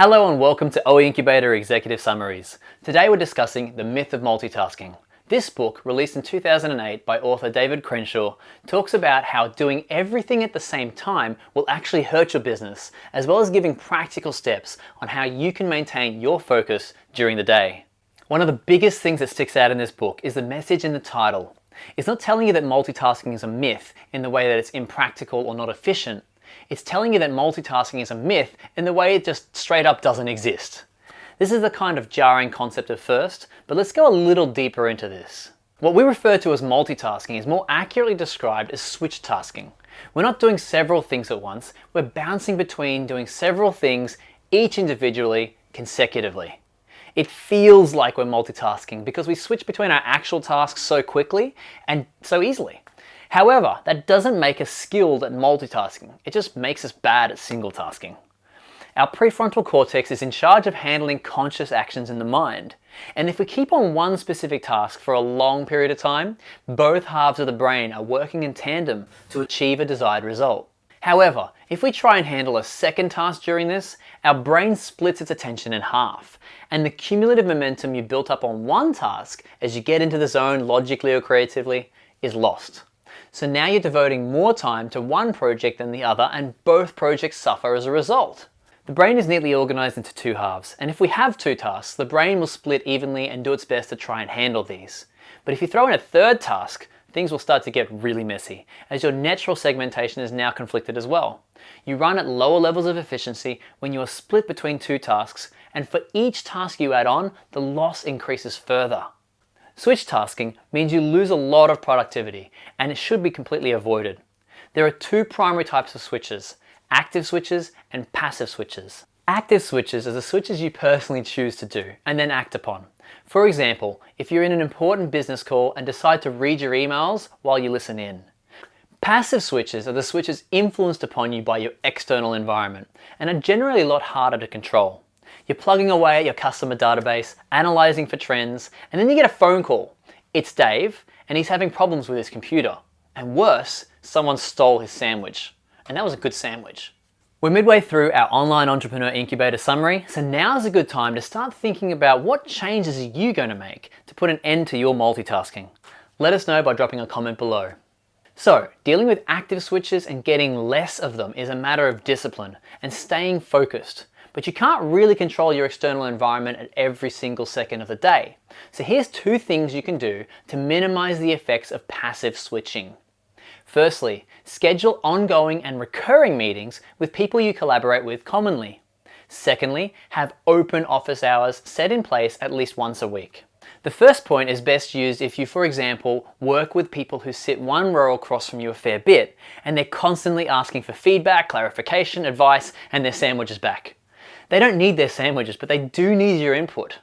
Hello and welcome to OEIncubator Executive Summaries. Today we're discussing The Myth of Multitasking. This book, released in 2008 by author Dave Crenshaw, talks about how doing everything at the same time will actually hurt your business, as well as giving practical steps on how you can maintain your focus during the day. One of the biggest things that sticks out in this book is the message in the title. It's not telling you that multitasking is a myth in the way that it's impractical or not efficient. It's telling you that multitasking is a myth in the way it just straight up doesn't exist. This is the kind of jarring concept at first, but let's go a little deeper into this. What we refer to as multitasking is more accurately described as switch tasking. We're not doing several things at once, we're bouncing between doing several things, each individually, consecutively. It feels like we're multitasking because we switch between our actual tasks so quickly and so easily. However, that doesn't make us skilled at multitasking, it just makes us bad at single tasking. Our prefrontal cortex is in charge of handling conscious actions in the mind, and if we keep on one specific task for a long period of time, both halves of the brain are working in tandem to achieve a desired result. However, if we try and handle a second task during this, our brain splits its attention in half, and the cumulative momentum you built up on one task as you get into the zone logically or creatively is lost. So now you're devoting more time to one project than the other, and both projects suffer as a result. The brain is neatly organized into two halves, and if we have two tasks, the brain will split evenly and do its best to try and handle these. But if you throw in a third task, things will start to get really messy, as your natural segmentation is now conflicted as well. You run at lower levels of efficiency when you are split between two tasks, and for each task you add on, the loss increases further. Switch tasking means you lose a lot of productivity, and it should be completely avoided. There are two primary types of switches: active switches and passive switches. Active switches are the switches you personally choose to do and then act upon. For example, if you're in an important business call and decide to read your emails while you listen in. Passive switches are the switches influenced upon you by your external environment and are generally a lot harder to control. You're plugging away at your customer database, analyzing for trends, and then you get a phone call. It's Dave, and he's having problems with his computer. And worse, someone stole his sandwich. And that was a good sandwich. We're midway through our online entrepreneur incubator summary, so now is a good time to start thinking about what changes are you going to make to put an end to your multitasking. Let us know by dropping a comment below. So, dealing with active switches and getting less of them is a matter of discipline and staying focused. But you can't really control your external environment at every single second of the day. So here's two things you can do to minimize the effects of passive switching. Firstly, schedule ongoing and recurring meetings with people you collaborate with commonly. Secondly, have open office hours set in place at least once a week. The first point is best used if you, for example, work with people who sit one row across from you a fair bit, and they're constantly asking for feedback, clarification, advice, and their sandwiches back. They don't need their sandwiches, but they do need your input.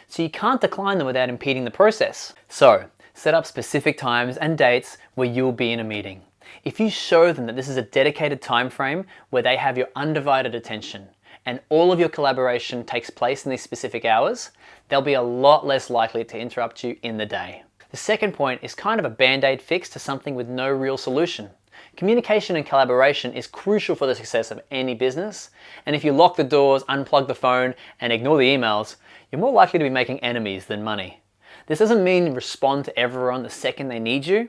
So you can't decline them without impeding the process. So, set up specific times and dates where you'll be in a meeting. If you show them that this is a dedicated time frame where they have your undivided attention, and all of your collaboration takes place in these specific hours, they'll be a lot less likely to interrupt you in the day. The second point is kind of a band-aid fix to something with no real solution. Communication and collaboration is crucial for the success of any business, and if you lock the doors, unplug the phone, and ignore the emails, you're more likely to be making enemies than money. This doesn't mean respond to everyone the second they need you.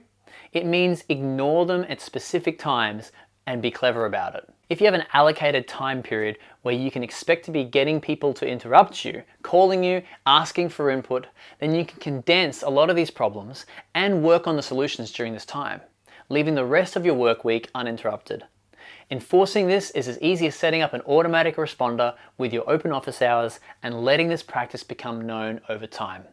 It means ignore them at specific times and be clever about it. If you have an allocated time period where you can expect to be getting people to interrupt you, calling you, asking for input, then you can condense a lot of these problems and work on the solutions during this time, leaving the rest of your work week uninterrupted. Enforcing this is as easy as setting up an automatic responder with your open office hours and letting this practice become known over time.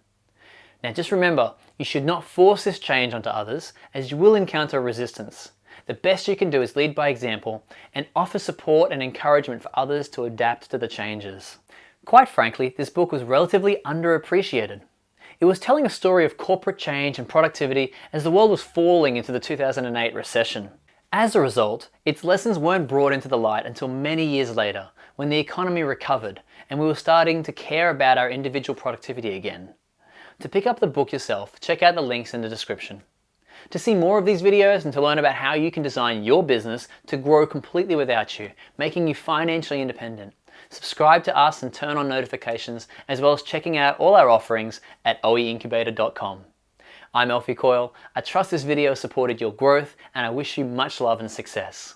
Now just remember, you should not force this change onto others, as you will encounter resistance. The best you can do is lead by example and offer support and encouragement for others to adapt to the changes. Quite frankly, this book was relatively underappreciated. It was telling a story of corporate change and productivity as the world was falling into the 2008 recession. As a result, its lessons weren't brought into the light until many years later, when the economy recovered and we were starting to care about our individual productivity again. To pick up the book yourself, check out the links in the description. To see more of these videos and to learn about how you can design your business to grow completely without you, making you financially independent, subscribe to us and turn on notifications, as well as checking out all our offerings at OEIncubator.com. I'm Alfie Coyle. I trust this video supported your growth, and I wish you much love and success.